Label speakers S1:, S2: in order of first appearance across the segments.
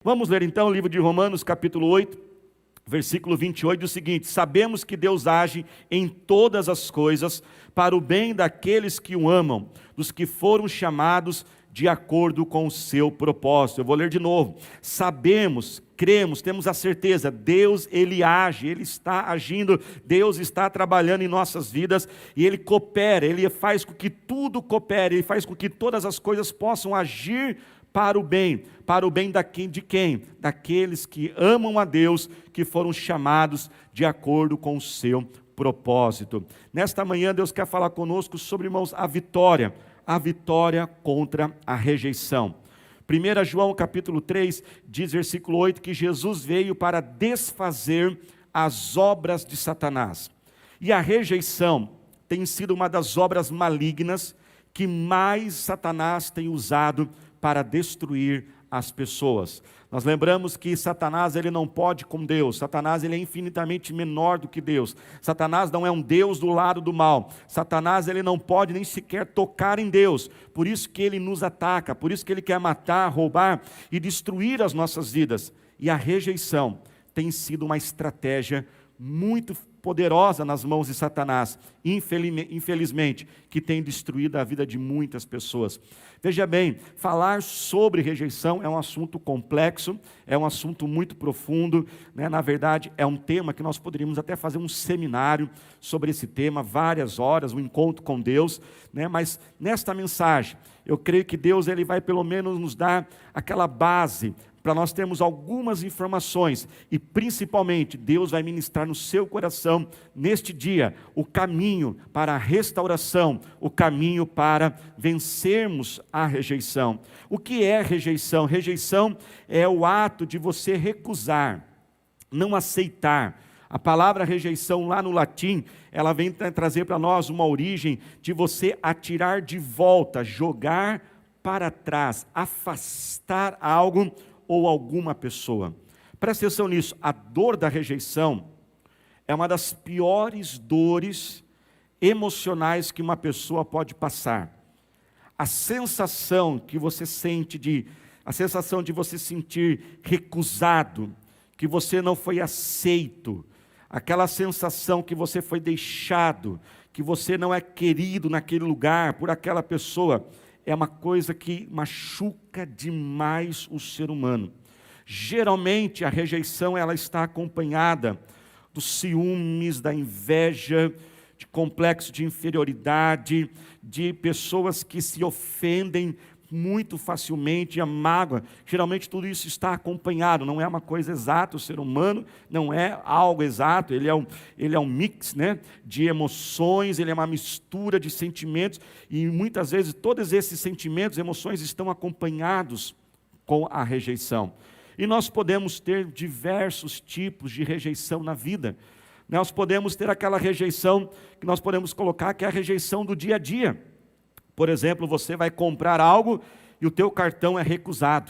S1: Vamos ler então o livro de Romanos, capítulo 8, versículo 28, diz o seguinte: sabemos que Deus age em todas as coisas para o bem daqueles que o amam, dos que foram chamados de acordo com o seu propósito. Eu vou ler de novo. Sabemos, cremos, temos a certeza, Deus, Ele age, Ele está agindo, Deus está trabalhando em nossas vidas, e Ele coopera, Ele faz com que tudo coopere, Ele faz com que todas as coisas possam agir para o bem de quem? Daqueles que amam a Deus, que foram chamados de acordo com o seu propósito. Nesta manhã Deus quer falar conosco sobre, irmãos, a vitória contra a rejeição. 1 João capítulo 3 diz, versículo 8, que Jesus veio para desfazer as obras de Satanás. E a rejeição tem sido uma das obras malignas que mais Satanás tem usado para destruir as pessoas. Nós lembramos que Satanás, ele não pode com Deus. Satanás, ele é infinitamente menor do que Deus. Satanás não é um Deus do lado do mal. Satanás, ele não pode nem sequer tocar em Deus. Por isso que ele nos ataca, por isso que ele quer matar, roubar e destruir as nossas vidas. E a rejeição tem sido uma estratégia muito poderosa nas mãos de Satanás, infelizmente, que tem destruído a vida de muitas pessoas. Veja bem, falar sobre rejeição é um assunto complexo, é um assunto muito profundo, né? Na verdade, é um tema que nós poderíamos até fazer um seminário sobre esse tema, várias horas, um encontro com Deus, né? Mas nesta mensagem, eu creio que Deus ele vai pelo menos nos dar aquela base, para nós termos algumas informações, e principalmente Deus vai ministrar no seu coração, neste dia, o caminho para a restauração, o caminho para vencermos a rejeição. O que é rejeição? Rejeição é o ato de você recusar, não aceitar. A palavra rejeição lá no latim, ela vem trazer para nós uma origem de você atirar de volta, jogar para trás, afastar algo ou alguma pessoa. Presta atenção nisso, a dor da rejeição é uma das piores dores emocionais que uma pessoa pode passar. A sensação que você sente a sensação de você sentir recusado, que você não foi aceito, aquela sensação que você foi deixado, que você não é querido naquele lugar por aquela pessoa, é uma coisa que machuca demais o ser humano. Geralmente a rejeição ela está acompanhada dos ciúmes, da inveja, de complexo de inferioridade, de pessoas que se ofendem muito facilmente, a mágoa. Geralmente tudo isso está acompanhado, não é uma coisa exata, o ser humano não é algo exato, ele é um mix, né, de emoções, ele é uma mistura de sentimentos, e muitas vezes todos esses sentimentos, emoções estão acompanhados com a rejeição. E nós podemos ter diversos tipos de rejeição na vida. Nós podemos ter aquela rejeição que nós podemos colocar, que é a rejeição do dia a dia. Por exemplo, você vai comprar algo e o teu cartão é recusado.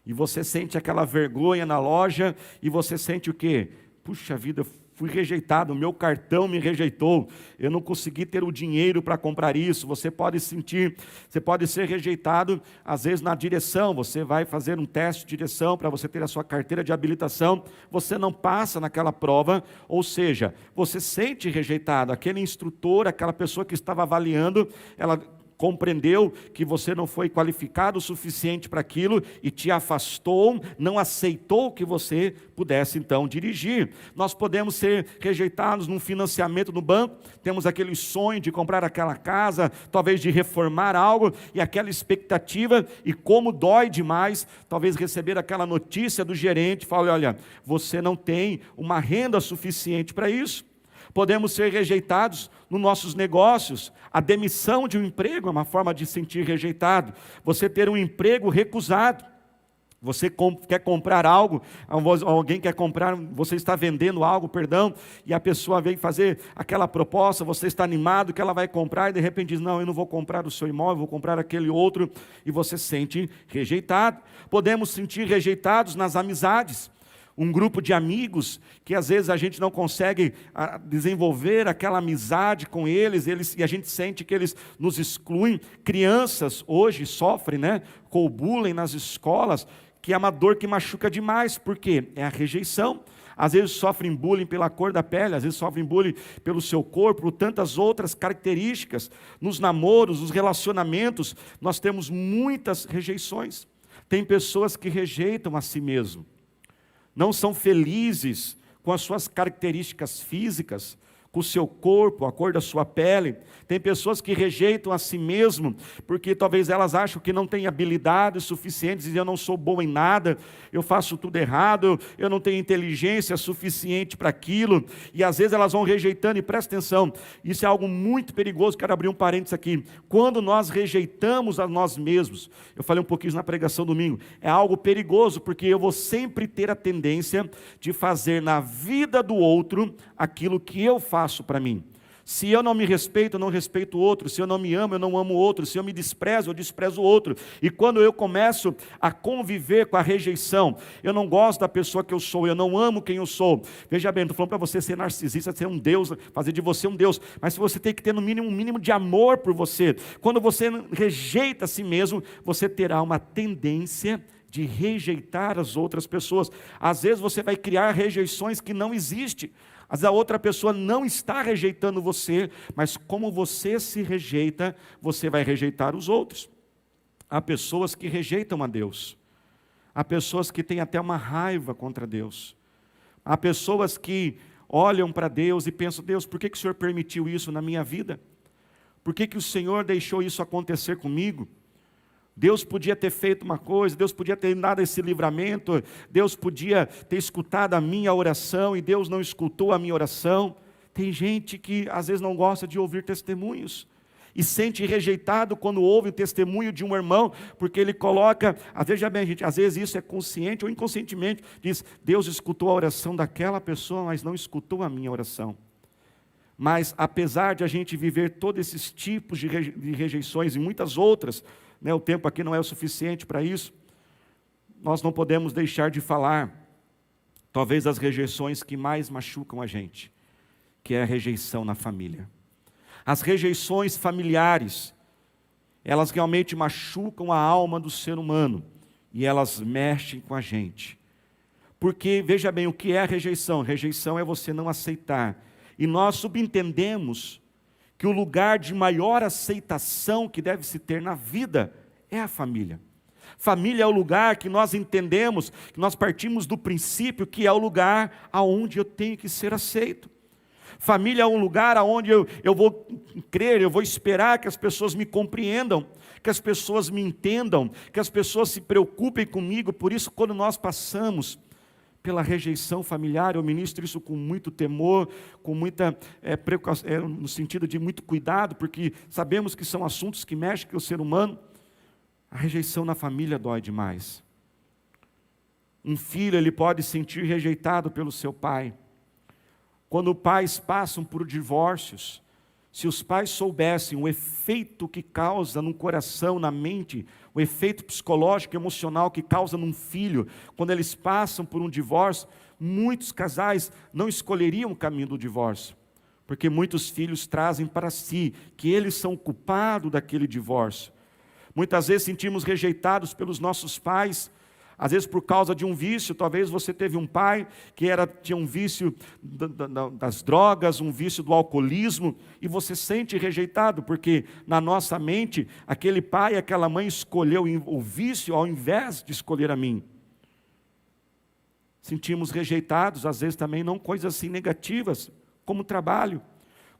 S1: E você sente aquela vergonha na loja e você sente o quê? Puxa vida, eu fui rejeitado, o meu cartão me rejeitou, eu não consegui ter o dinheiro para comprar isso. Você pode ser rejeitado, às vezes na direção, você vai fazer um teste de direção para você ter a sua carteira de habilitação, você não passa naquela prova, ou seja, você sente rejeitado, aquele instrutor, aquela pessoa que estava avaliando, ela compreendeu que você não foi qualificado o suficiente para aquilo e te afastou, não aceitou que você pudesse então dirigir. Nós podemos ser rejeitados num financiamento no banco, temos aquele sonho de comprar aquela casa, talvez de reformar algo, e aquela expectativa, e como dói demais, talvez receber aquela notícia do gerente, fala, olha, você não tem uma renda suficiente para isso. Podemos ser rejeitados nos nossos negócios. A demissão de um emprego é uma forma de sentir rejeitado. Você ter um emprego recusado. Você quer comprar algo, alguém quer comprar, você está vendendo algo, e a pessoa vem fazer aquela proposta, você está animado que ela vai comprar, e de repente diz, não, eu não vou comprar o seu imóvel, vou comprar aquele outro, e você se sente rejeitado. Podemos sentir rejeitados nas amizades. Um grupo de amigos que às vezes a gente não consegue desenvolver aquela amizade com eles, e a gente sente que eles nos excluem. Crianças hoje sofrem, com o bullying nas escolas, que é uma dor que machuca demais, porque é a rejeição. Às vezes sofrem bullying pela cor da pele, às vezes sofrem bullying pelo seu corpo, por tantas outras características. Nos namoros, nos relacionamentos, nós temos muitas rejeições. Tem pessoas que rejeitam a si mesmo, não são felizes com as suas características físicas, com o seu corpo, a cor da sua pele. Tem pessoas que rejeitam a si mesmo, porque talvez elas acham que não têm habilidades suficientes, e eu não sou bom em nada, eu faço tudo errado, eu não tenho inteligência suficiente para aquilo, e às vezes elas vão rejeitando, e presta atenção, isso é algo muito perigoso, quero abrir um parênteses aqui, quando nós rejeitamos a nós mesmos, eu falei um pouquinho na pregação domingo, é algo perigoso, porque eu vou sempre ter a tendência de fazer na vida do outro aquilo que eu faço para mim. Se eu não me respeito, eu não respeito o outro. Se eu não me amo, eu não amo o outro. Se eu me desprezo, eu desprezo o outro. E quando eu começo a conviver com a rejeição, eu não gosto da pessoa que eu sou, eu não amo quem eu sou. Veja bem, estou falando para você ser narcisista, ser um Deus, fazer de você um Deus. Mas você tem que ter no mínimo um mínimo de amor por você. Quando você rejeita a si mesmo, você terá uma tendência de rejeitar as outras pessoas. Às vezes você vai criar rejeições que não existem. Às vezes a outra pessoa não está rejeitando você, mas como você se rejeita, você vai rejeitar os outros. Há pessoas que rejeitam a Deus. Há pessoas que têm até uma raiva contra Deus. Há pessoas que olham para Deus e pensam, Deus, por que o Senhor permitiu isso na minha vida? Por que o Senhor deixou isso acontecer comigo? Deus podia ter feito uma coisa, Deus podia ter dado esse livramento, Deus podia ter escutado a minha oração e Deus não escutou a minha oração. Tem gente que às vezes não gosta de ouvir testemunhos e sente rejeitado quando ouve o testemunho de um irmão, porque ele coloca, veja bem, gente, às vezes isso é consciente ou inconscientemente, diz, Deus escutou a oração daquela pessoa, mas não escutou a minha oração. Mas apesar de a gente viver todos esses tipos de rejeições e muitas outras, o tempo aqui não é o suficiente para isso, nós não podemos deixar de falar, talvez as rejeições que mais machucam a gente, que é a rejeição na família. As rejeições familiares, elas realmente machucam a alma do ser humano, e elas mexem com a gente. Porque, veja bem, o que é a rejeição? Rejeição é você não aceitar, e nós subentendemos que o lugar de maior aceitação que deve se ter na vida é a família. Família é o lugar que nós entendemos, que nós partimos do princípio que é o lugar aonde eu tenho que ser aceito. Família é um lugar aonde eu vou crer, eu vou esperar que as pessoas me compreendam, que as pessoas me entendam, que as pessoas se preocupem comigo. Por isso, quando nós passamos pela rejeição familiar, eu ministro isso com muito temor, com muita precaução, no sentido de muito cuidado, porque sabemos que são assuntos que mexem com o ser humano. A rejeição na família dói demais. Um filho, ele pode se sentir rejeitado pelo seu pai. Quando pais passam por divórcios, se os pais soubessem o efeito que causa no coração, na mente, o efeito psicológico e emocional que causa num filho, quando eles passam por um divórcio, muitos casais não escolheriam o caminho do divórcio, porque muitos filhos trazem para si que eles são culpados daquele divórcio. Muitas vezes sentimos rejeitados pelos nossos pais, às vezes por causa de um vício. Talvez você teve um pai que tinha um vício das drogas, um vício do alcoolismo, e você sente rejeitado, porque na nossa mente, aquele pai, aquela mãe escolheu o vício ao invés de escolher a mim. Sentimos rejeitados, às vezes também não coisas assim negativas, como trabalho.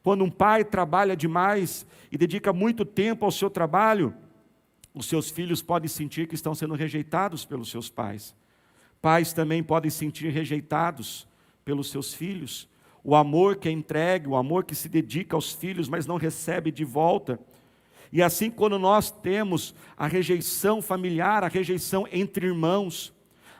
S1: Quando um pai trabalha demais e dedica muito tempo ao seu trabalho, os seus filhos podem sentir que estão sendo rejeitados pelos seus pais. Pais também podem sentir rejeitados pelos seus filhos. O amor que é entregue, o amor que se dedica aos filhos, mas não recebe de volta. E assim, quando nós temos a rejeição familiar, a rejeição entre irmãos,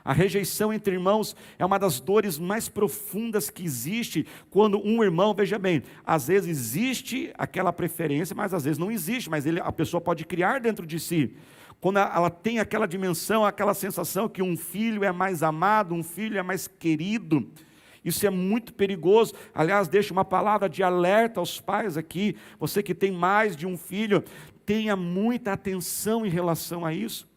S1: a rejeição entre irmãos é uma das dores mais profundas que existe quando um irmão, veja bem, às vezes existe aquela preferência, mas às vezes não existe, mas a pessoa pode criar dentro de si. Quando ela tem aquela dimensão, aquela sensação que um filho é mais amado, um filho é mais querido, isso é muito perigoso. Aliás, deixo uma palavra de alerta aos pais aqui, você que tem mais de um filho, tenha muita atenção em relação a isso.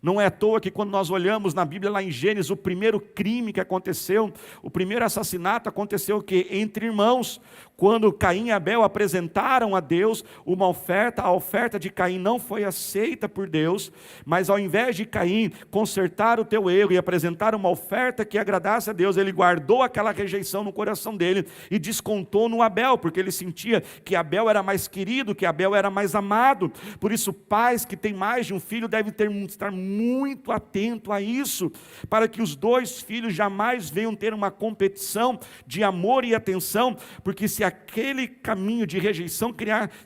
S1: Não é à toa que quando nós olhamos na Bíblia, lá em Gênesis, o primeiro crime que aconteceu, o primeiro assassinato aconteceu o quê? Entre irmãos. Quando Caim e Abel apresentaram a Deus uma oferta, a oferta de Caim não foi aceita por Deus, mas ao invés de Caim consertar o teu erro e apresentar uma oferta que agradasse a Deus, ele guardou aquela rejeição no coração dele e descontou no Abel, porque ele sentia que Abel era mais querido, que Abel era mais amado. Por isso, pais que têm mais de um filho devem estar muito atento a isso, para que os dois filhos jamais venham ter uma competição de amor e atenção, porque se aquele caminho de rejeição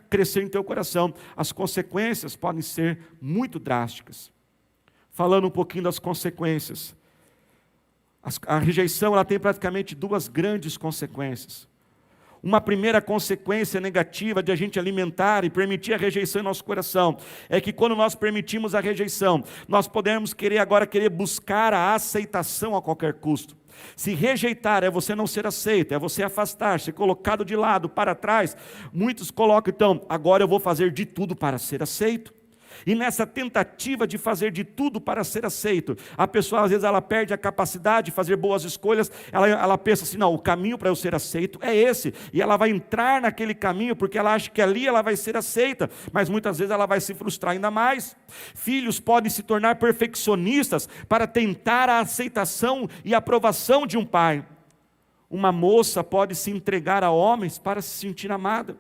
S1: crescer em teu coração, as consequências podem ser muito drásticas. Falando um pouquinho das consequências, a rejeição ela tem praticamente duas grandes consequências. Uma primeira consequência negativa de a gente alimentar e permitir a rejeição em nosso coração é que quando nós permitimos a rejeição, nós podemos querer buscar a aceitação a qualquer custo. Se rejeitar é você não ser aceito, é você afastar, ser colocado de lado, para trás. Muitos colocam então, agora eu vou fazer de tudo para ser aceito. E nessa tentativa de fazer de tudo para ser aceito, a pessoa às vezes ela perde a capacidade de fazer boas escolhas, ela pensa assim, não, o caminho para eu ser aceito é esse, e ela vai entrar naquele caminho porque ela acha que ali ela vai ser aceita, mas muitas vezes ela vai se frustrar ainda mais. Filhos podem se tornar perfeccionistas para tentar a aceitação e aprovação de um pai. Uma moça pode se entregar a homens para se sentir amada.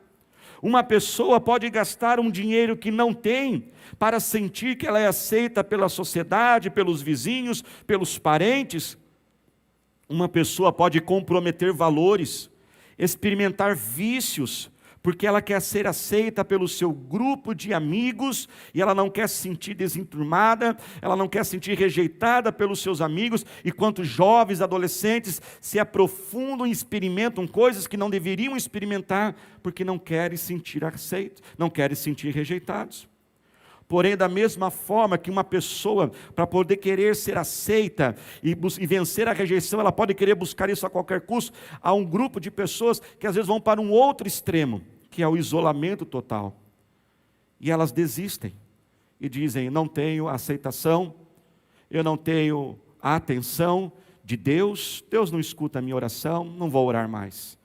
S1: Uma pessoa pode gastar um dinheiro que não tem para sentir que ela é aceita pela sociedade, pelos vizinhos, pelos parentes. Uma pessoa pode comprometer valores, experimentar vícios, porque ela quer ser aceita pelo seu grupo de amigos, e ela não quer se sentir desenturmada, ela não quer se sentir rejeitada pelos seus amigos, e quantos jovens, adolescentes se aprofundam e experimentam coisas que não deveriam experimentar, porque não querem sentir aceitos, não querem se sentir rejeitados. Porém, da mesma forma que uma pessoa, para poder querer ser aceita e vencer a rejeição, ela pode querer buscar isso a qualquer custo, há um grupo de pessoas que às vezes vão para um outro extremo, que é o isolamento total. E elas desistem e dizem, não tenho aceitação, eu não tenho a atenção de Deus, Deus não escuta a minha oração, não vou orar mais.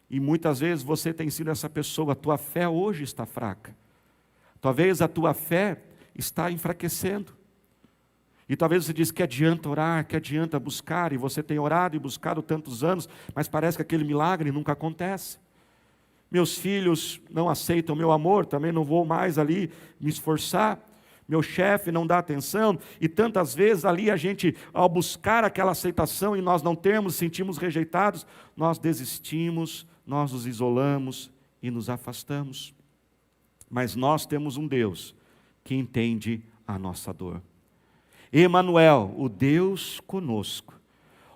S1: E muitas vezes você tem sido essa pessoa, a tua fé hoje está fraca. Talvez a tua fé está enfraquecendo. E talvez você diz que adianta orar, que adianta buscar, e você tem orado e buscado tantos anos, mas parece que aquele milagre nunca acontece. Meus filhos não aceitam meu amor, também não vou mais ali me esforçar. Meu chefe não dá atenção, e tantas vezes ali a gente, ao buscar aquela aceitação e nós não temos, sentimos rejeitados, nós desistimos, nós nos isolamos e nos afastamos. Mas nós temos um Deus que entende a nossa dor. Emanuel, o Deus conosco.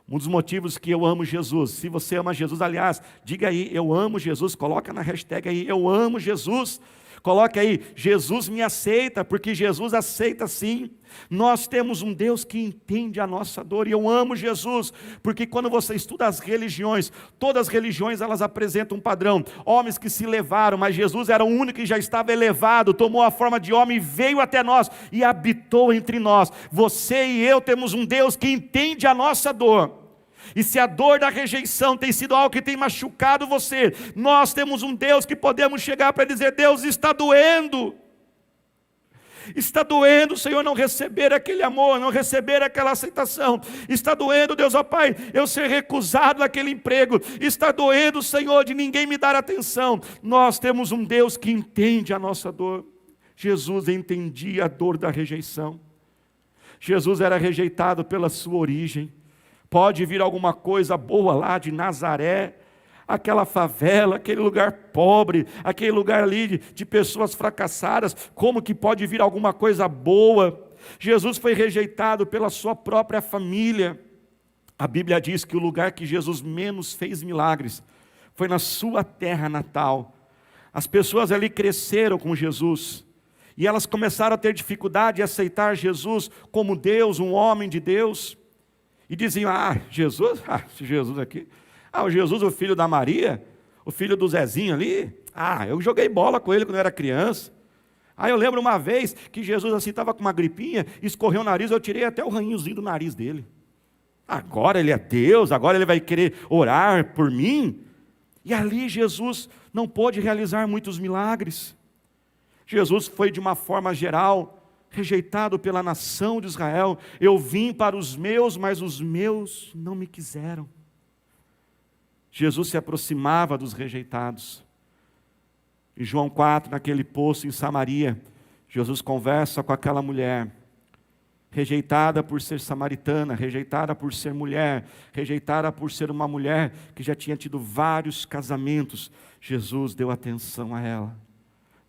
S1: Um dos motivos que eu amo Jesus, se você ama Jesus, aliás, diga aí, eu amo Jesus, coloca na hashtag aí, eu amo Jesus. Coloque aí, Jesus me aceita, porque Jesus aceita sim. Nós temos um Deus que entende a nossa dor, e eu amo Jesus, porque quando você estuda as religiões, todas as religiões elas apresentam um padrão, homens que se elevaram, mas Jesus era o único que já estava elevado, tomou a forma de homem, veio até nós e habitou entre nós. Você e eu temos um Deus que entende a nossa dor. E se a dor da rejeição tem sido algo que tem machucado você, nós temos um Deus que podemos chegar para dizer, Deus, está doendo. Está doendo, Senhor, não receber aquele amor, não receber aquela aceitação. Está doendo, Deus, ó Pai, eu ser recusado naquele emprego. Está doendo, Senhor, de ninguém me dar atenção. Nós temos um Deus que entende a nossa dor. Jesus entendia a dor da rejeição. Jesus era rejeitado pela sua origem. Pode vir alguma coisa boa lá de Nazaré, aquela favela, aquele lugar pobre, aquele lugar ali de pessoas fracassadas, como que pode vir alguma coisa boa? Jesus foi rejeitado pela sua própria família. A Bíblia diz que o lugar que Jesus menos fez milagres foi na sua terra natal. As pessoas ali cresceram com Jesus, e elas começaram a ter dificuldade em aceitar Jesus como Deus, um homem de Deus. E diziam, Jesus, esse Jesus aqui, o Jesus, o filho da Maria, o filho do Zezinho ali, eu joguei bola com ele quando eu era criança, Aí eu lembro uma vez que Jesus assim estava com uma gripinha, escorreu o nariz, eu tirei até o ranhinhozinho do nariz dele. Agora ele é Deus, agora ele vai querer orar por mim? E ali Jesus não pôde realizar muitos milagres. Jesus foi de uma forma geral rejeitado pela nação de Israel. Eu vim para os meus, mas os meus não me quiseram. Jesus se aproximava dos rejeitados. Em João 4, naquele poço em Samaria, Jesus conversa com aquela mulher, rejeitada por ser samaritana, rejeitada por ser mulher, rejeitada por ser uma mulher que já tinha tido vários casamentos. Jesus deu atenção a ela.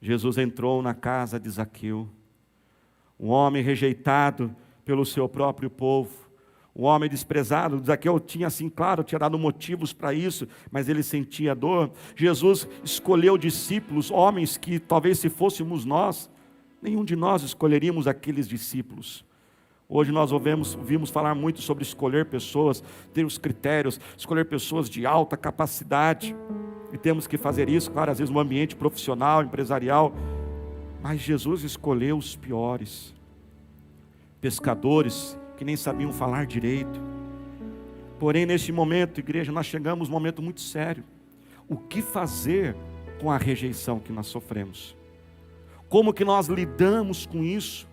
S1: Jesus entrou na casa de Zaqueu, um homem rejeitado pelo seu próprio povo, um homem desprezado. Zaqueu tinha assim, claro, tinha dado motivos para isso, mas ele sentia dor. Jesus escolheu discípulos, homens que talvez se fôssemos nós, nenhum de nós escolheríamos aqueles discípulos. Hoje nós ouvimos falar muito sobre escolher pessoas, ter os critérios, escolher pessoas de alta capacidade. E temos que fazer isso, claro, às vezes no ambiente profissional, empresarial. Mas Jesus escolheu os piores. Pescadores que nem sabiam falar direito. Porém, neste momento, igreja, nós chegamos a um momento muito sério. O que fazer com a rejeição que nós sofremos? Como que nós lidamos com isso?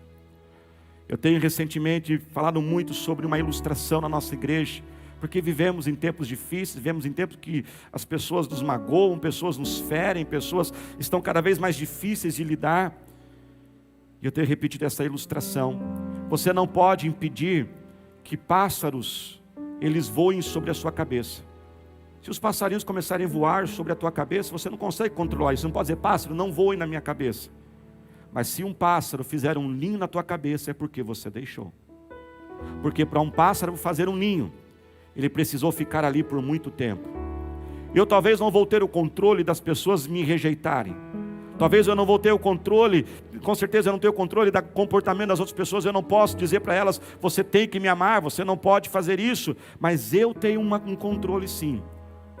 S1: Eu tenho recentemente falado muito sobre uma ilustração na nossa igreja, porque vivemos em tempos difíceis, vivemos em tempos que as pessoas nos magoam, pessoas nos ferem, pessoas estão cada vez mais difíceis de lidar. E eu tenho repetido essa ilustração. Você não pode impedir que pássaros, eles voem sobre a sua cabeça. Se os passarinhos começarem a voar sobre a tua cabeça, você não consegue controlar isso. Você não pode dizer, pássaro, não voe na minha cabeça. Mas se um pássaro fizer um ninho na tua cabeça, é porque você deixou. Porque para um pássaro fazer um ninho, ele precisou ficar ali por muito tempo. Eu talvez não vou ter o controle das pessoas me rejeitarem. Talvez eu não vou ter o controle, com certeza eu não tenho o controle do comportamento das outras pessoas. Eu não posso dizer para elas, você tem que me amar, você não pode fazer isso. Mas eu tenho um controle sim,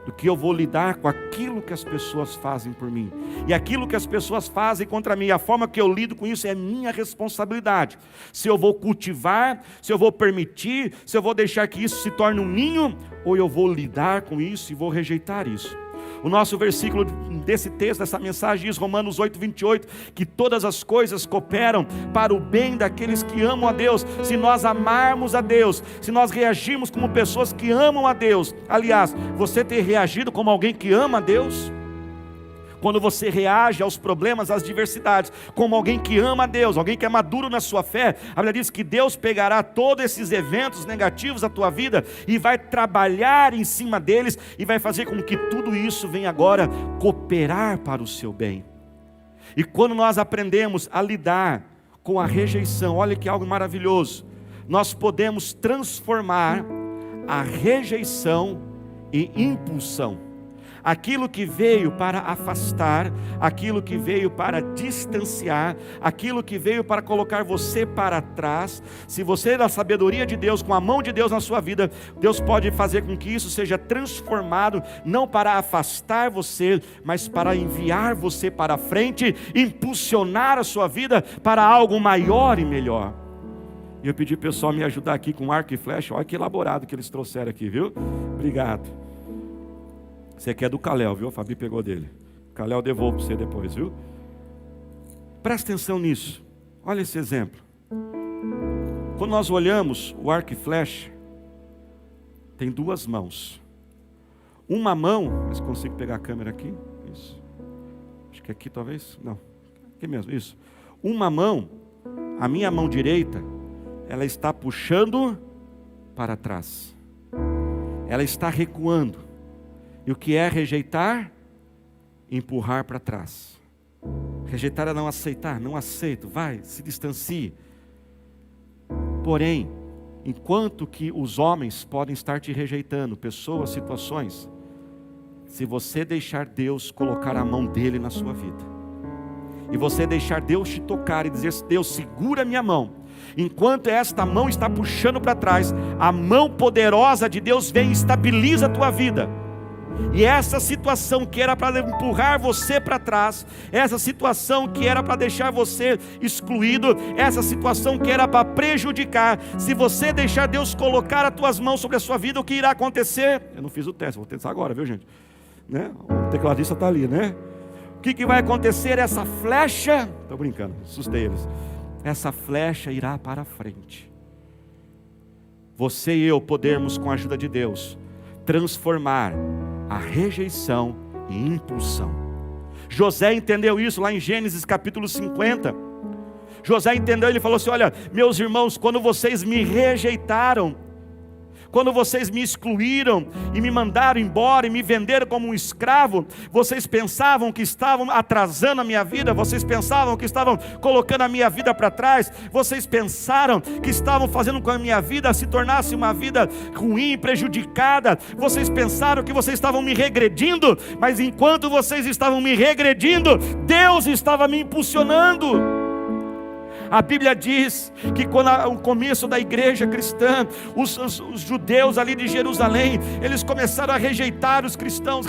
S1: do que eu vou lidar com aquilo que as pessoas fazem por mim. E aquilo que as pessoas fazem contra mim, a forma que eu lido com isso é minha responsabilidade. Se eu vou cultivar, se eu vou permitir, se eu vou deixar que isso se torne um ninho, ou eu vou lidar com isso e vou rejeitar isso. O nosso versículo desse texto, dessa mensagem, diz, Romanos 8, 28, que todas as coisas cooperam para o bem daqueles que amam a Deus. Se nós amarmos a Deus, se nós reagirmos como pessoas que amam a Deus. Aliás, você tem reagido como alguém que ama a Deus? Quando você reage aos problemas, às diversidades, como alguém que ama a Deus, alguém que é maduro na sua fé, a Bíblia diz que Deus pegará todos esses eventos negativos da tua vida e vai trabalhar em cima deles e vai fazer com que tudo isso venha agora cooperar para o seu bem. E quando nós aprendemos a lidar com a rejeição, olha que algo maravilhoso, nós podemos transformar a rejeição em impulsão. Aquilo que veio para afastar, aquilo que veio para distanciar, aquilo que veio para colocar você para trás, se você na sabedoria de Deus, com a mão de Deus na sua vida, Deus pode fazer com que isso seja transformado, não para afastar você, mas para enviar você para frente, impulsionar a sua vida para algo maior e melhor. E eu pedi para o pessoal me ajudar aqui com arco e flecha, olha que elaborado que eles trouxeram aqui, viu? Obrigado. Você aqui é do Calel, viu? A Fabi pegou dele. Calel devolve para você depois, viu? Presta atenção nisso. Olha esse exemplo. Quando nós olhamos o arco e flecha, tem duas mãos. Uma mão, mas consigo pegar a câmera aqui? Isso. Acho que aqui talvez, não. Aqui mesmo, isso. Uma mão, a minha mão direita, ela está puxando para trás. Ela está recuando. E o que é rejeitar? Empurrar para trás. Rejeitar é não aceitar, não aceito, vai, se distancie. Porém, enquanto que os homens podem estar te rejeitando, pessoas, situações, se você deixar Deus colocar a mão dele na sua vida, e você deixar Deus te tocar e dizer, Deus, segura minha mão, enquanto esta mão está puxando para trás, a mão poderosa de Deus vem e estabiliza a tua vida. E essa situação que era para empurrar você para trás, essa situação que era para deixar você excluído, essa situação que era para prejudicar, se você deixar Deus colocar as tuas mãos sobre a sua vida, o que irá acontecer? Eu não fiz o teste, vou testar agora, viu, gente? Né? O tecladista está ali, né? O que vai acontecer? Essa flecha, estou brincando, assustei eles. Essa flecha irá para frente. Você e eu podemos, com a ajuda de Deus, transformar a rejeição em impulsão. José entendeu isso lá em Gênesis capítulo 50. José entendeu, ele falou assim: olha, meus irmãos, quando vocês me rejeitaram, quando vocês me excluíram e me mandaram embora e me venderam como um escravo, vocês pensavam que estavam atrasando a minha vida, vocês pensavam que estavam colocando a minha vida para trás, vocês pensaram que estavam fazendo com que a minha vida se tornasse uma vida ruim, prejudicada, vocês pensaram que vocês estavam me regredindo, mas enquanto vocês estavam me regredindo, Deus estava me impulsionando. A Bíblia diz que quando o começo da igreja cristã, os judeus ali de Jerusalém, eles começaram a rejeitar os cristãos,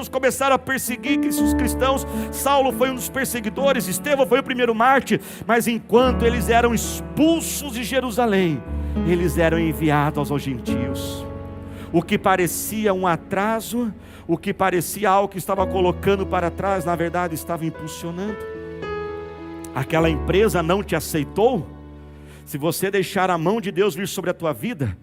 S1: começaram a perseguir os cristãos. Saulo foi um dos perseguidores, Estevão foi o primeiro mártir, mas enquanto eles eram expulsos de Jerusalém, eles eram enviados aos gentios. O que parecia um atraso, o que parecia algo que estava colocando para trás, na verdade estava impulsionando. Aquela empresa não te aceitou. Se você deixar a mão de Deus vir sobre a tua vida,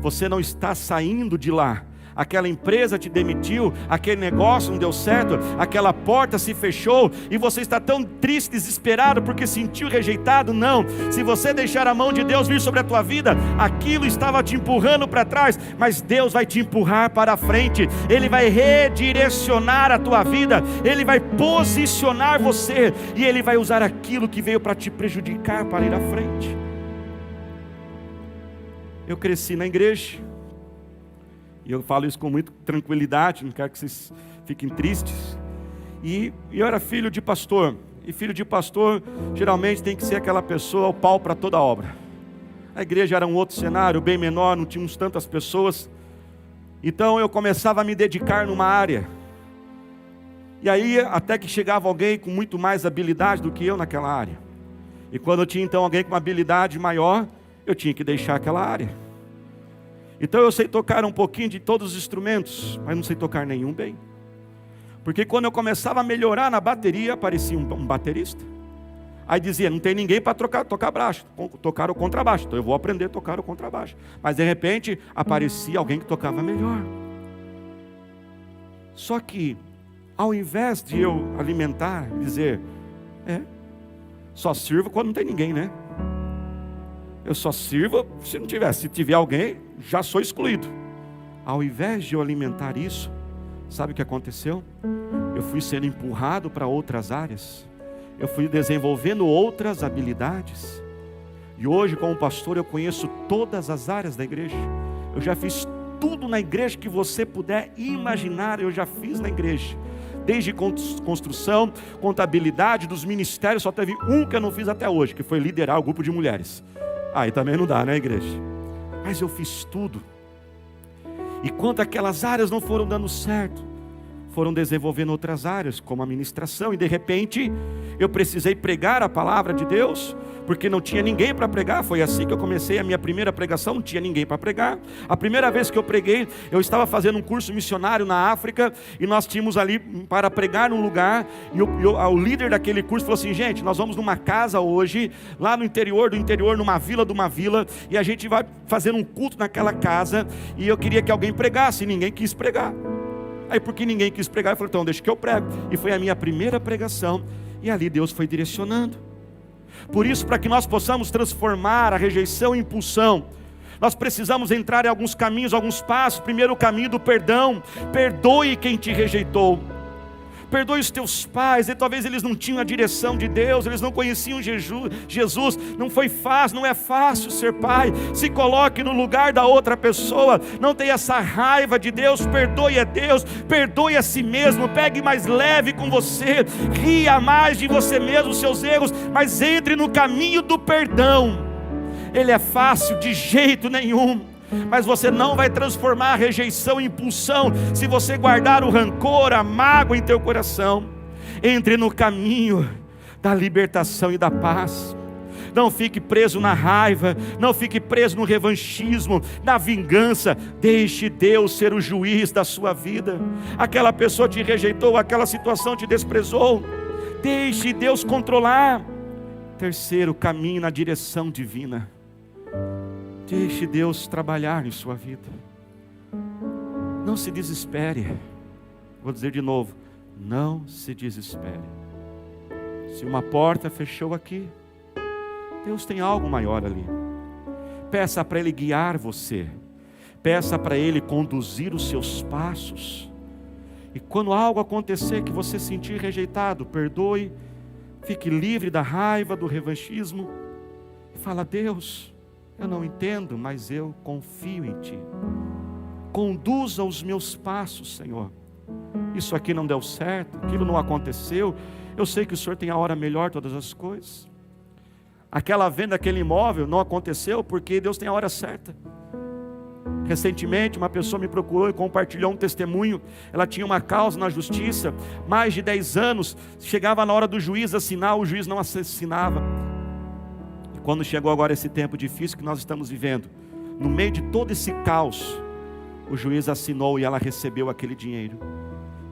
S1: você não está saindo de lá. Aquela empresa te demitiu, aquele negócio não deu certo, aquela porta se fechou e você está tão triste, desesperado porque sentiu rejeitado. Não, se você deixar a mão de Deus vir sobre a tua vida, aquilo estava te empurrando para trás, mas Deus vai te empurrar para a frente. Ele vai redirecionar a tua vida, Ele vai posicionar você e Ele vai usar aquilo que veio para te prejudicar para ir à frente. Eu cresci na igreja, e eu falo isso com muita tranquilidade, não quero que vocês fiquem tristes. E eu era filho de pastor. E filho de pastor, geralmente tem que ser aquela pessoa, o pau para toda obra. A igreja era um outro cenário, bem menor, não tínhamos tantas pessoas. Então eu começava a me dedicar numa área. E aí, até que chegava alguém com muito mais habilidade do que eu naquela área. E quando eu tinha então alguém com uma habilidade maior, eu tinha que deixar aquela área. Então eu sei tocar um pouquinho de todos os instrumentos, mas não sei tocar nenhum bem. Porque quando eu começava a melhorar na bateria, aparecia um baterista. Aí dizia, não tem ninguém para tocar baixo, tocar o contrabaixo, então eu vou aprender a tocar o contrabaixo. Mas de repente aparecia alguém que tocava melhor. Só que ao invés de eu alimentar, dizer, só sirvo quando não tem ninguém, né? Eu só sirvo se não tiver. Se tiver alguém, já sou excluído. Ao invés de eu alimentar isso, sabe o que aconteceu? Eu fui sendo empurrado para outras áreas. Eu fui desenvolvendo outras habilidades. E hoje, como pastor, eu conheço todas as áreas da igreja. Eu já fiz tudo na igreja que você puder imaginar, eu já fiz na igreja. Desde construção, contabilidade, dos ministérios, só teve um que eu não fiz até hoje, que foi liderar o grupo de mulheres. Aí também não dá, né, igreja? Mas eu fiz tudo. E quando aquelas áreas não foram dando certo, foram desenvolvendo outras áreas, como a ministração, e de repente eu precisei pregar a palavra de Deus, porque não tinha ninguém para pregar. Foi assim que eu comecei a minha primeira pregação, não tinha ninguém para pregar. A primeira vez que eu preguei, eu estava fazendo um curso missionário na África, e nós tínhamos ali para pregar num lugar, e o líder daquele curso falou assim, gente, nós vamos numa casa hoje, lá no interior do interior, numa vila de uma vila, e a gente vai fazer um culto naquela casa, e eu queria que alguém pregasse, e ninguém quis pregar. Aí porque ninguém quis pregar, eu falei, então deixa que eu prego. E foi a minha primeira pregação, e ali Deus foi direcionando. Por isso, para que nós possamos transformar a rejeição em impulsão, nós precisamos entrar em alguns caminhos, alguns passos. Primeiro, o caminho do perdão. Perdoe quem te rejeitou. Perdoe os teus pais, e talvez eles não tinham a direção de Deus, eles não conheciam Jesus, não foi fácil, não é fácil ser pai. Se coloque no lugar da outra pessoa, não tenha essa raiva de Deus, perdoe a Deus, perdoe a si mesmo, pegue mais leve com você, ria mais de você mesmo, os seus erros, mas entre no caminho do perdão. Ele é fácil de jeito nenhum. Mas você não vai transformar a rejeição em impulsão se você guardar o rancor, a mágoa em teu coração. Entre no caminho da libertação e da paz. Não fique preso na raiva, não fique preso no revanchismo, na vingança. Deixe Deus ser o juiz da sua vida. Aquela pessoa te rejeitou, aquela situação te desprezou. Deixe Deus controlar. Terceiro, caminhe na direção divina. Deixe Deus trabalhar em sua vida. Não se desespere. Vou dizer de novo, não se desespere. Se uma porta fechou aqui, Deus tem algo maior ali. Peça para Ele guiar você. Peça para Ele conduzir os seus passos. E quando algo acontecer que você sentir rejeitado, perdoe. Fique livre da raiva, do revanchismo. E fala: Deus, eu não entendo, mas eu confio em Ti. Conduza os meus passos, Senhor. Isso aqui não deu certo, aquilo não aconteceu. Eu sei que o Senhor tem a hora melhor todas as coisas. Aquela venda daquele imóvel não aconteceu porque Deus tem a hora certa. Recentemente uma pessoa me procurou e compartilhou um testemunho. Ela tinha uma causa na justiça, mais de 10 anos. Chegava na hora do juiz assinar, o juiz não assinava. E quando chegou agora esse tempo difícil que nós estamos vivendo, no meio de todo esse caos, o juiz assinou e ela recebeu aquele dinheiro.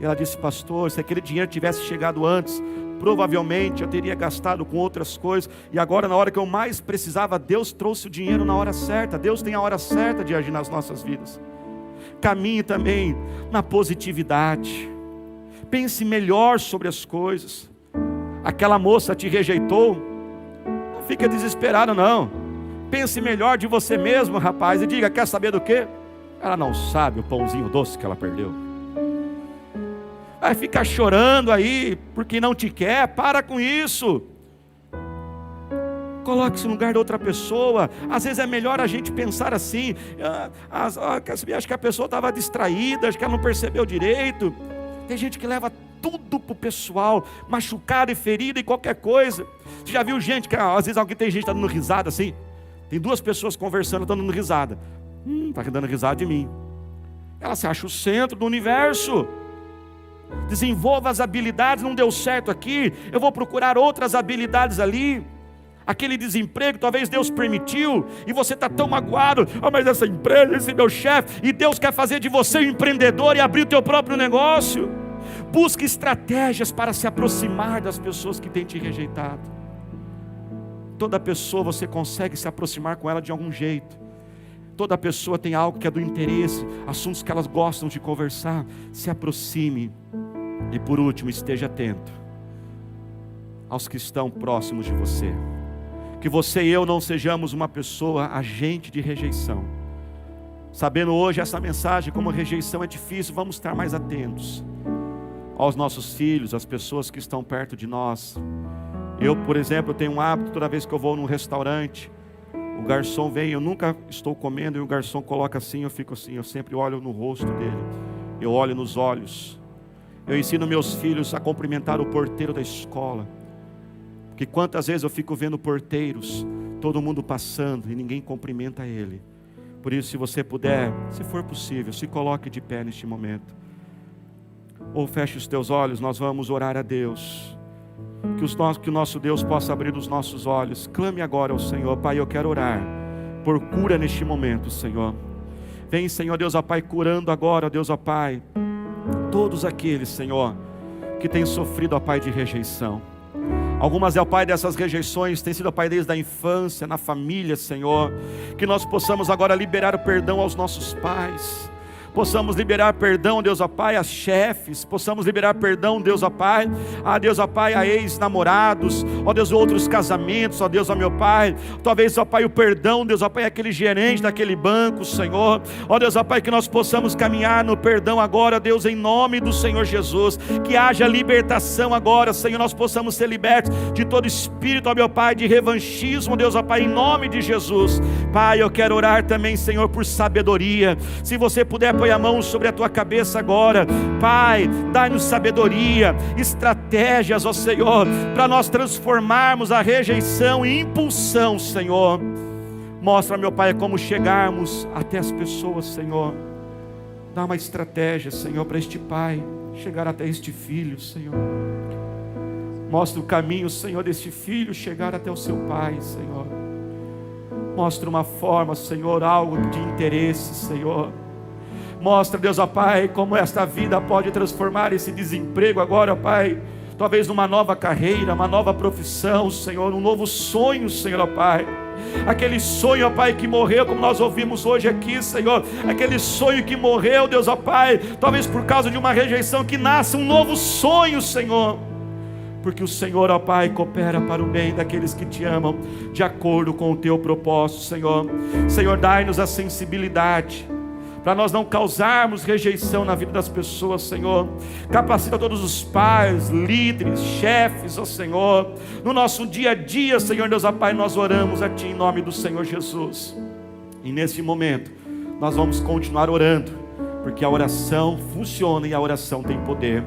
S1: E ela disse: pastor, se aquele dinheiro tivesse chegado antes, provavelmente eu teria gastado com outras coisas. E agora, na hora que eu mais precisava, Deus trouxe o dinheiro na hora certa. Deus tem a hora certa de agir nas nossas vidas. Caminhe também na positividade. Pense melhor sobre as coisas. Aquela moça te rejeitou, não fique desesperado não. Pense melhor de você mesmo, rapaz, e diga: quer saber do quê? Ela não sabe o pãozinho doce que ela perdeu. Vai ficar chorando aí porque não te quer. Para com isso. Coloque-se no lugar de outra pessoa. Às vezes é melhor a gente pensar assim: acho que a pessoa estava distraída, acho que ela não percebeu direito. Tem gente que leva tudo para o pessoal, machucado e ferido e qualquer coisa. Você já viu gente que às vezes tem gente que está dando risada assim? Tem duas pessoas conversando, estão dando risada. Está dando risada de mim. Ela se acha o centro do universo. Desenvolva as habilidades. Não deu certo aqui, eu vou procurar outras habilidades ali. Aquele desemprego, talvez Deus permitiu, e você está tão magoado: mas essa empresa, esse meu chefe. E Deus quer fazer de você um empreendedor e abrir o teu próprio negócio. Busque estratégias para se aproximar das pessoas que têm te rejeitado. Toda pessoa você consegue se aproximar com ela de algum jeito. Toda pessoa tem algo que é do interesse, assuntos que elas gostam de conversar. Se aproxime. E por último, esteja atento aos que estão próximos de você. Que você e eu não sejamos uma pessoa agente de rejeição. Sabendo hoje essa mensagem, como a rejeição é difícil, vamos estar mais atentos aos nossos filhos, às pessoas que estão perto de nós. Eu, por exemplo, tenho um hábito: toda vez que eu vou num restaurante, o garçom vem, eu nunca estou comendo, e o garçom coloca assim, eu fico assim, eu sempre olho no rosto dele, eu olho nos olhos. Eu ensino meus filhos a cumprimentar o porteiro da escola, porque quantas vezes eu fico vendo porteiros, todo mundo passando e ninguém cumprimenta ele. Por isso, se você puder, se for possível, se coloque de pé neste momento, ou feche os teus olhos. Nós vamos orar a Deus. Que o nosso Deus possa abrir os nossos olhos. Clame agora ao Senhor. Pai, eu quero orar por cura neste momento, Senhor. Vem, Senhor Deus, ó Pai, curando agora, ó Deus, ó Pai, todos aqueles, Senhor, que têm sofrido, ó Pai, de rejeição. Algumas, ó Pai, dessas rejeições têm sido, ó Pai, desde a infância, na família, Senhor. Que nós possamos agora liberar o perdão aos nossos pais. Possamos liberar perdão, Deus, ó Pai, a chefes. Possamos liberar perdão, Deus, ó Pai, Deus, ó Pai, a ex-namorados, ó Deus, outros casamentos, ó Deus, ó meu Pai. Talvez, ó Pai, o perdão, Deus, ó Pai, aquele gerente daquele banco, Senhor. Ó Deus, ó Pai, que nós possamos caminhar no perdão agora, Deus, em nome do Senhor Jesus. Que haja libertação agora, Senhor, nós possamos ser libertos de todo espírito, ó meu Pai, de revanchismo, Deus, ó Pai, em nome de Jesus. Pai, eu quero orar também, Senhor, por sabedoria. Se você puder, põe a mão sobre a tua cabeça agora. Pai, dai-nos sabedoria, estratégias, ó Senhor, para nós transformarmos a rejeição em impulsão, Senhor. Mostra, meu Pai, como chegarmos até as pessoas, Senhor. Dá uma estratégia, Senhor, para este pai chegar até este filho, Senhor. Mostra o caminho, Senhor, deste filho chegar até o seu pai, Senhor. Mostra uma forma, Senhor, algo de interesse, Senhor. Mostra, Deus, ó Pai, como esta vida pode transformar esse desemprego agora, ó Pai, talvez numa nova carreira, uma nova profissão, Senhor, um novo sonho, Senhor, ó Pai. Aquele sonho, ó Pai, que morreu, como nós ouvimos hoje aqui, Senhor. Aquele sonho que morreu, Deus, ó Pai, talvez por causa de uma rejeição, que nasça um novo sonho, Senhor. Porque o Senhor, ó Pai, coopera para o bem daqueles que te amam, de acordo com o teu propósito, Senhor. Senhor, dai-nos a sensibilidade, para nós não causarmos rejeição na vida das pessoas, Senhor. Capacita todos os pais, líderes, chefes, ó Senhor. No nosso dia a dia, Senhor Deus, ó Pai, nós oramos a Ti em nome do Senhor Jesus. E nesse momento, nós vamos continuar orando, porque a oração funciona e a oração tem poder.